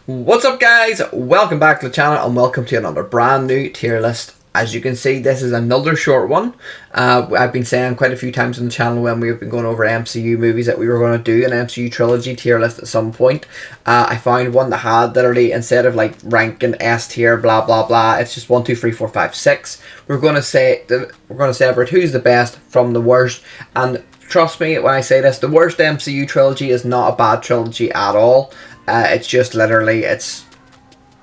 What's up, guys? Welcome back to the channel and welcome to another brand new tier list. As you can see, this is another short one. I've been saying quite a few times on the channel when we've been going over MCU movies that we were going to do an MCU Trilogy tier list at some point. I found one that had literally, instead of like ranking S tier, blah blah blah, it's just 1, 2, 3, 4, 5, 6. We're going to separate who's the best from the worst. And trust me when I say this, the worst MCU trilogy is not a bad trilogy at all. It's just literally, it's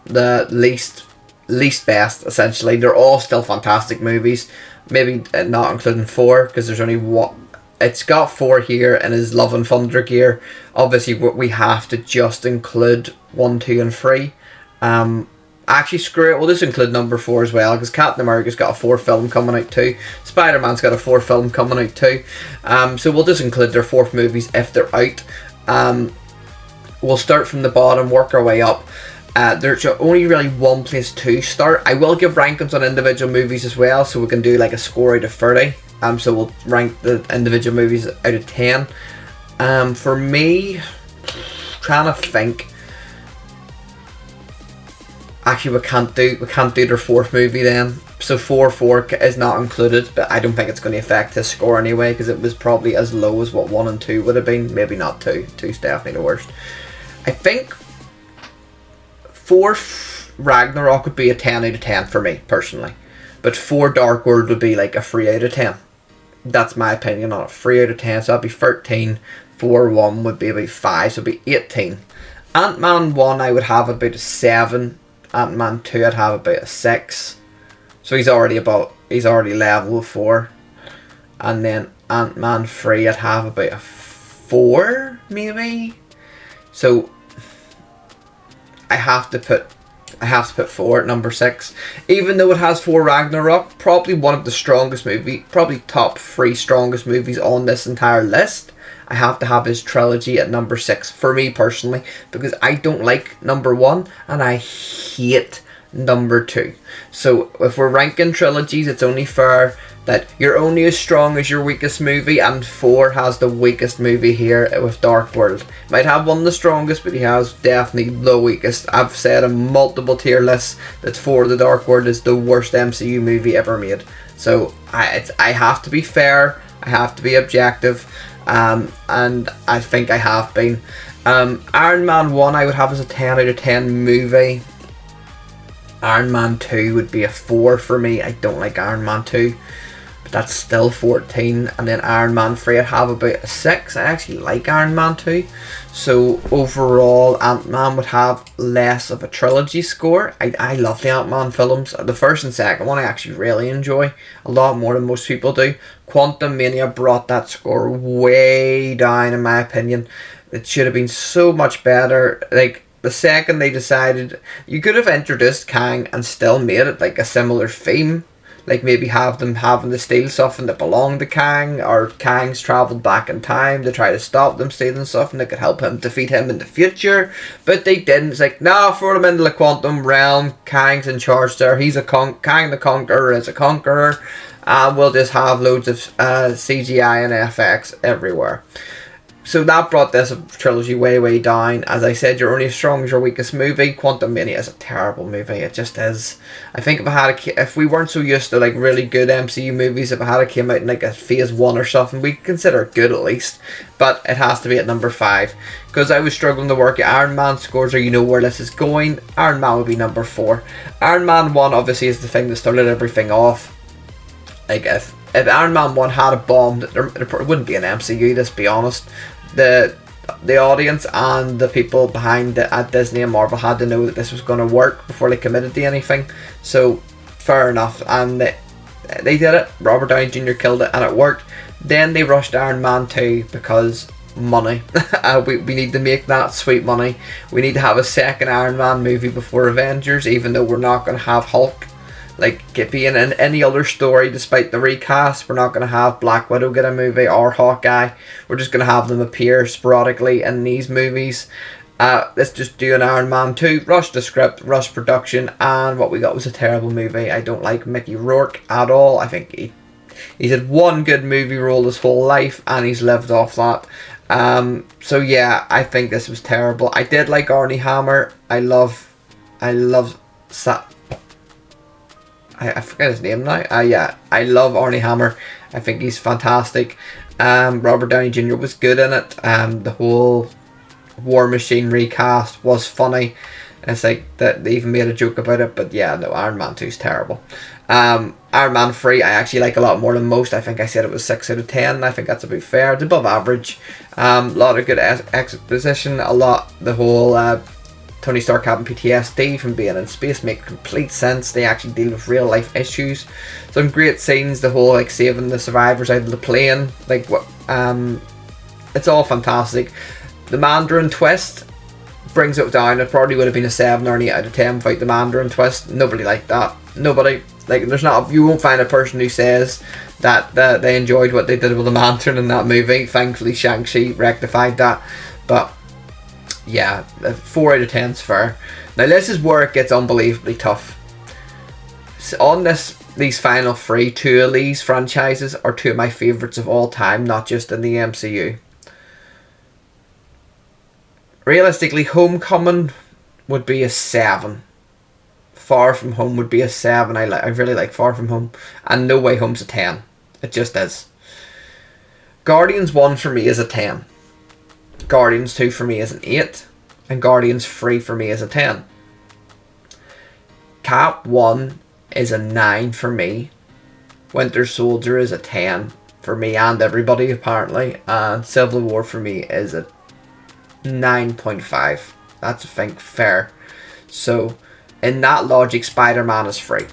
the least best, essentially. They're all still fantastic movies. Maybe not including 4, because there's only one. It's got 4 here in his Love and Thunder gear. Obviously, we have to just include 1, 2, and 3. Actually, screw it. We'll just include number 4 as well, because Captain America's got a 4 film coming out too. Spider-Man's got a 4 film coming out too. So we'll just include their 4th movies if they're out. We'll start from the bottom, work our way up. There's only really one place to start. I will give rankings on individual movies as well, so we can do like a score out of 30. So we'll rank the individual movies out of 10. For me, trying to think. Actually, we can't do their 4th movie then. So 4 is not included, but I don't think it's going to affect his score anyway, because it was probably as low as what 1 and 2 would have been. Maybe not 2. 2's definitely the worst. I think 4 Ragnarok would be a 10 out of 10 for me, personally. But 4 Dark World would be like a 3 out of 10. That's my opinion on it. 3 out of 10, so that'd be 13. 4 1 would be about 5, so it'd be 18. Ant-Man 1 I would have about a 7. Ant-Man 2 I'd have about a 6. So he's already level with 4. And then Ant-Man 3 I'd have about a 4, maybe. So I have to put 4 at number 6. Even though it has 4 Ragnarok, probably one of the strongest movies, probably top 3 strongest movies on this entire list. I have to have his trilogy at number 6 for me personally, because I don't like number 1 and I hate number 2. So if we're ranking trilogies, it's only fair that you're only as strong as your weakest movie, and 4 has the weakest movie here with Dark World. Might have one of the strongest, but he has definitely the weakest. I've said in multiple tier lists that 4 The Dark World is the worst MCU movie ever made. So I have to be fair, I have to be objective, and I think I have been. Iron Man 1 I would have as a 10 out of 10 movie. Iron Man 2 would be a 4 for me. I don't like Iron Man 2. But that's still 14. And then Iron Man 3 I'd have about a 6. I actually like Iron Man 2. So overall, Ant-Man would have less of a trilogy score. I love the Ant-Man films. The first and second one I actually really enjoy. A lot more than most people do. Quantumania brought that score way down in my opinion. It should have been so much better. Like, the second they decided, you could have introduced Kang and still made it like a similar theme. Like maybe have them having to steal something that belonged to Kang, or Kang's travelled back in time to try to stop them stealing something that could help him defeat him in the future. But they didn't. It's like, no, throw him into the quantum realm. Kang's in charge there. He's Kang the Conqueror is a conqueror. And we'll just have loads of CGI and FX everywhere. So that brought this trilogy way down. As I said, you're only as strong as your weakest movie. Quantumania is a terrible movie. It just is. I think if we weren't so used to like really good MCU movies, if it had came out in like a phase 1 or something, we'd consider it good at least. But it has to be at number 5. Because I was struggling to work at Iron Man scores, or you know where this is going. Iron Man would be number 4. Iron Man 1 obviously is the thing that started everything off. Like if Iron Man 1 had a bomb, there wouldn't be an MCU, let's be honest. The audience and the people behind it at Disney and Marvel had to know that this was going to work before they committed to anything. So fair enough, and they did it. Robert Downey Jr. killed it and it worked. Then they rushed Iron Man 2 because money. We need to make that sweet money. We need to have a second Iron Man movie before Avengers, even though we're not going to have Hulk like being in any other story. Despite the recast, we're not going to have Black Widow get a movie or Hawkeye. We're just going to have them appear sporadically in these movies. Let's just do an Iron Man 2, rush the script, rush production, and what we got was a terrible movie. I don't like Mickey Rourke at all. I think he's had one good movie role his whole life and he's lived off that. So yeah, I think this was terrible. I did like Arnie Hammer. I love I forget his name now. Yeah, I love Arnie Hammer. I think he's fantastic. Robert Downey Jr. was good in it. The whole War Machine recast was funny. It's like that they even made a joke about it. But yeah, no, Iron Man 2 is terrible. Iron Man 3 I actually like a lot more than most. I think I said it was 6 out of 10. I think that's about fair. It's above average. A lot of good exposition. The whole Tony Stark having PTSD from being in space make complete sense. They actually deal with real life issues. Some great scenes. The whole like saving the survivors out of the plane. Like what? It's all fantastic. The Mandarin twist brings it down. It probably would have been a 7 or an 8 out of 10 without the Mandarin twist. Nobody liked that. Nobody. Like, you won't find a person who says that they enjoyed what they did with the Mandarin in that movie. Thankfully, Shang-Chi rectified that. But yeah, 4 out of 10 is fair. Now this is where it gets unbelievably tough. So on these final 3, 2 of these franchises are 2 of my favourites of all time, not just in the MCU. Realistically, Homecoming would be a 7. Far From Home would be a 7. I really like Far From Home. And No Way Home's a 10. It just is. Guardians 1 for me is a 10. Guardians 2 for me is an 8. And Guardians 3 for me is a 10. Cap 1 is a 9 for me. Winter Soldier is a 10 for me and everybody apparently. And Civil War for me is a 9.5. That's, I think, fair. So in that logic, Spider-Man is free.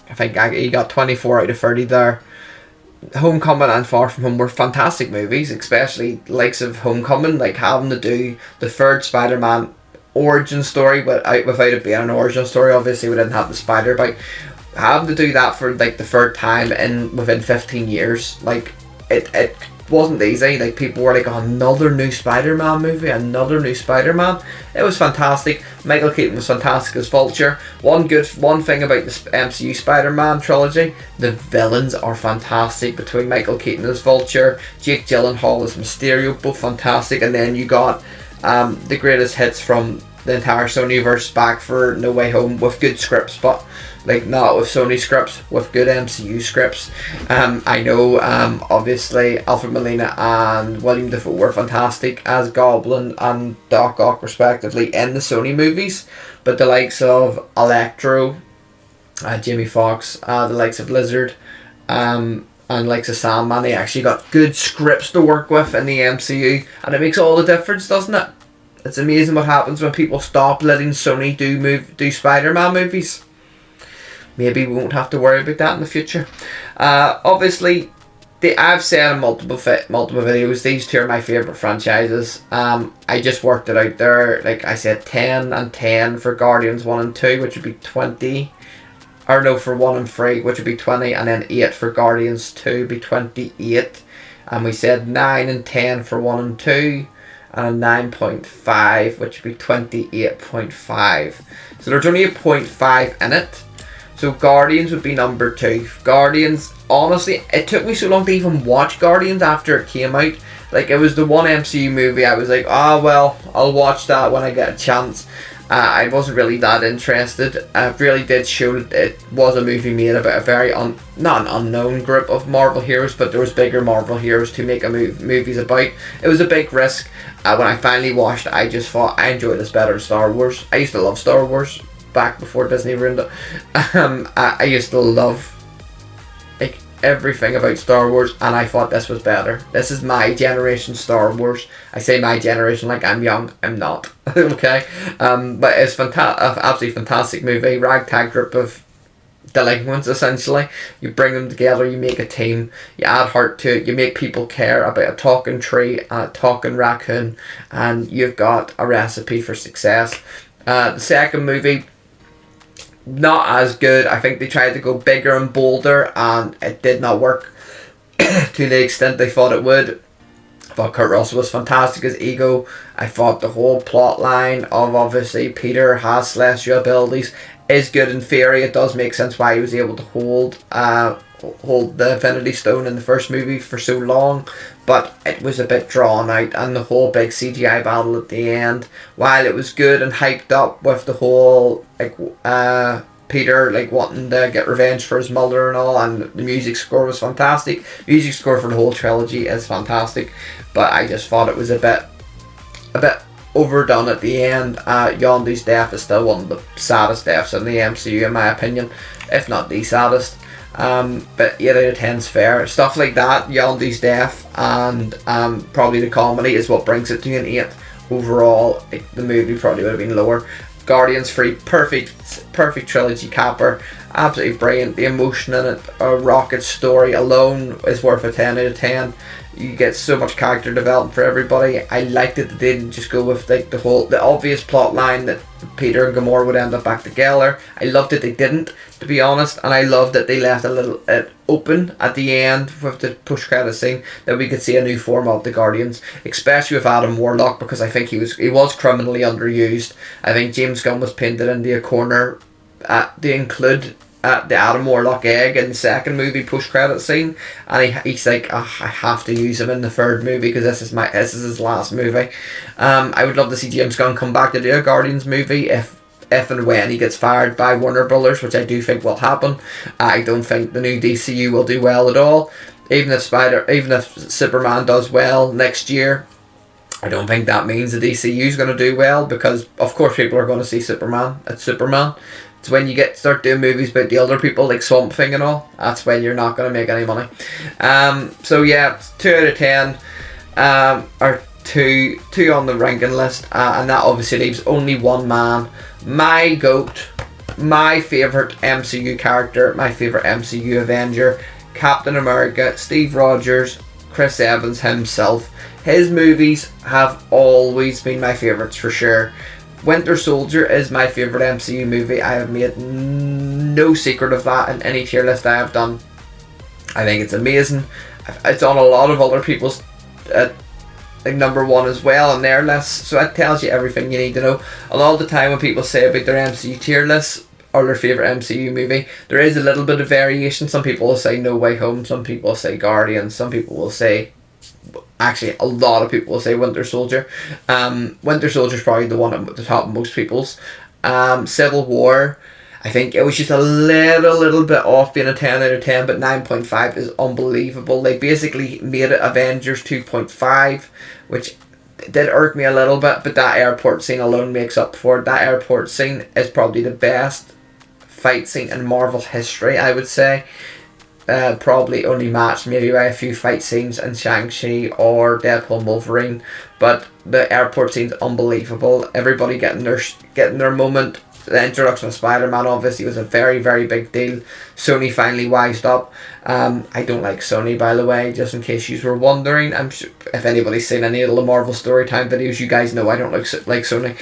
I think he got 24 out of 30 there. Homecoming and Far From Home were fantastic movies, especially likes of Homecoming, like having to do the third Spider-Man origin story without it being an origin story. Obviously, we didn't have the spider bite. Having to do that for like the third time within 15 years, like it wasn't easy. Like people were like, oh, another new Spider-Man movie, another new Spider-Man. It was fantastic. Michael Keaton was fantastic as Vulture. One thing about the MCU Spider-Man trilogy, the villains are fantastic between Michael Keaton as Vulture, Jake Gyllenhaal as Mysterio, both fantastic. And then you got the greatest hits from the entire Sonyverse back for No Way Home with good scripts, but like not with Sony scripts, with good MCU scripts. I know obviously Alfred Molina and William Dafoe were fantastic as Goblin and Doc Ock respectively in the Sony movies, but the likes of Electro, Jamie Foxx, the likes of Lizard, and likes of Sandman, they actually got good scripts to work with in the MCU, and it makes all the difference, doesn't it? It's amazing what happens when people stop letting Sony do Spider-Man movies. Maybe we won't have to worry about that in the future. Obviously, I've said in multiple videos, these 2 are my favourite franchises. I just worked it out there. Like I said, 10 and 10 for Guardians 1 and 2, which would be 20. Or no, for 1 and 3, which would be 20. And then 8 for Guardians 2, be 28. And we said 9 and 10 for 1 and 2. And a 9.5, which would be 28.5. So there's only a 0.5 in it. So Guardians would be number 2. Guardians, honestly, it took me so long to even watch Guardians after it came out. Like, it was the one MCU movie I was like, well, I'll watch that when I get a chance. I wasn't really that interested. It really did show that it was a movie made about a very, not an unknown group of Marvel heroes, but there was bigger Marvel heroes to make movies about. It was a big risk. When I finally watched it, I just thought I enjoyed this better than Star Wars. I used to love Star Wars back before Disney ruined it. I used to love like everything about Star Wars, and I thought this was better. This is my generation Star Wars. I say my generation like I'm young. I'm not. Okay, but it's absolutely fantastic movie. Ragtag group of delinquents, essentially. You bring them together, you make a team, you add heart to it, you make people care about a talking tree and a talking raccoon, and you've got a recipe for success. The second movie, not as good. I think they tried to go bigger and bolder, and it did not work to the extent they thought it would. I thought Kurt Russell was fantastic as Ego. I thought the whole plot line of obviously Peter has celestial abilities is good in theory. It does make sense why he was able to hold hold the Infinity Stone in the first movie for so long, but it was a bit drawn out, and the whole big CGI battle at the end, while it was good and hyped up with the whole like Peter like wanting to get revenge for his mother and all, and the music score was fantastic. Music score for the whole trilogy is fantastic, but I just thought it was a bit overdone at the end. Yondu's death is still one of the saddest deaths in the MCU in my opinion, if not the saddest. But 8 out of 10 is fair. Stuff like that, Yondu's death and probably the comedy is what brings it to an 8. Overall, the movie probably would have been lower. Guardians 3, perfect trilogy capper, absolutely brilliant. The emotion in it, Rocket's story alone is worth a 10 out of 10. You get so much character development for everybody. I liked it that they didn't just go with like the obvious plot line that Peter and Gamora would end up back together. I loved that they didn't, to be honest, and I loved that they left a little open at the end with the push credit scene that we could see a new form of the Guardians, especially with Adam Warlock, because I think he was criminally underused. I think James Gunn was painted into a corner to include the Adam Warlock egg in the second movie post credit scene, and he's like, oh, I have to use him in the third movie because this is his last movie. I would love to see James Gunn come back to do a Guardians movie if and when he gets fired by Warner Brothers, which I do think will happen. I don't think the new DCU will do well at all. Even if Superman does well next year, I don't think that means the DCU is going to do well, because of course people are going to see Superman. It's Superman. It's when you start doing movies about the other people like Swamp Thing and all, that's when you're not going to make any money. So yeah, 2 out of 10 are two on the ranking list, and that obviously leaves only one man, my GOAT, my favourite MCU character, my favourite MCU Avenger, Captain America, Steve Rogers, Chris Evans himself. His movies have always been my favourites for sure. Winter Soldier is my favourite MCU movie. I have made no secret of that in any tier list I have done. I think it's amazing. It's on a lot of other people's like number one as well on their lists, so that tells you everything you need to know. A lot of the time when people say about their MCU tier lists or their favourite MCU movie, there is a little bit of variation. Some people will say No Way Home, some people will say Guardians, some people will say, actually a lot of people will say Winter Soldier. Winter Soldier is probably the one at the top of most people's. Civil War, I think it was just a little bit off being a 10 out of 10, but 9.5 is unbelievable. They basically made it Avengers 2.5, which did irk me a little bit, but that airport scene alone makes up for it. That airport scene is probably the best fight scene in Marvel history, I would say. Probably only matched maybe by a few fight scenes in Shang-Chi or Deadpool and Wolverine, but the airport scene's unbelievable. Everybody getting their moment. The introduction of Spider-Man obviously was a very, very big deal. Sony finally wised up. I don't like Sony, by the way, just in case you were wondering. I'm sure if anybody's seen any of the Marvel Storytime videos, you guys know I don't like Sony.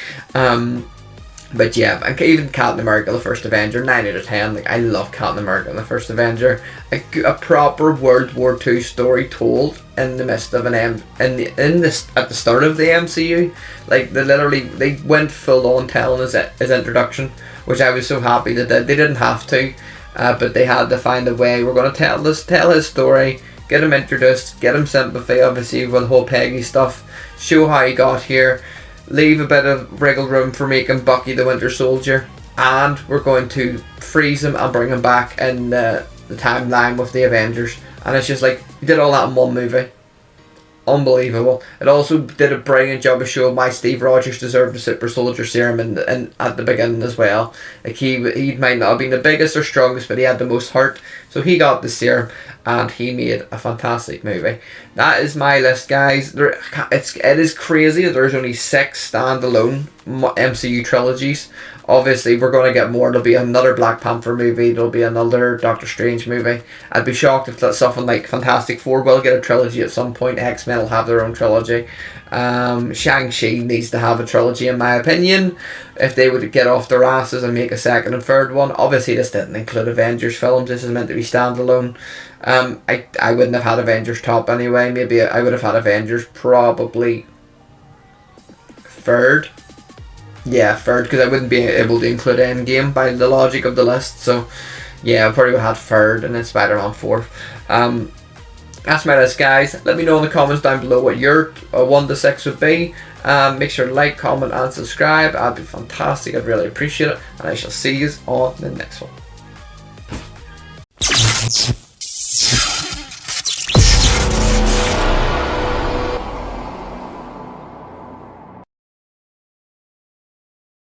But yeah, and even Captain America, the First Avenger, 9 out of 10. Like, I love Captain America and the First Avenger. A proper World War II story told in the midst of at the start of the MCU. Like, they went full on telling his introduction, which I was so happy that they didn't have to, but they had to find a way. We're going to tell his story, get him introduced, get him sympathy, obviously with the whole Peggy stuff, show how he got here. Leave a bit of wriggle room for making Bucky the Winter Soldier, and we're going to freeze him and bring him back in the timeline with the Avengers. And it's just like, you did all that in one movie. Unbelievable. It also did a brilliant job of showing why Steve Rogers deserved the Super Soldier Serum and at the beginning as well. Like, he might not have been the biggest or strongest, but he had the most heart, so he got the serum and he made a fantastic movie. That is my list, guys. It is crazy that there's only 6 standalone MCU trilogies. Obviously we're going to get more. There'll be another Black Panther movie, there'll be another Doctor Strange movie. I'd be shocked if that something like Fantastic Four will get a trilogy at some point. X-Men will have their own trilogy. Shang-Chi needs to have a trilogy in my opinion, if they would get off their asses and make a second and third one. Obviously this didn't include Avengers films, this is meant to be standalone. I wouldn't have had Avengers top anyway. Maybe I would have had Avengers probably third. Yeah, third, because I wouldn't be able to include Endgame by the logic of the list. So Yeah, I probably would have had third and then Spider-Man fourth. That's my list, guys. Let me know in the comments down below what your 1 to 6 would be. Make sure to like, comment and subscribe. That'd be fantastic. I'd really appreciate it. And I shall see you on the next one.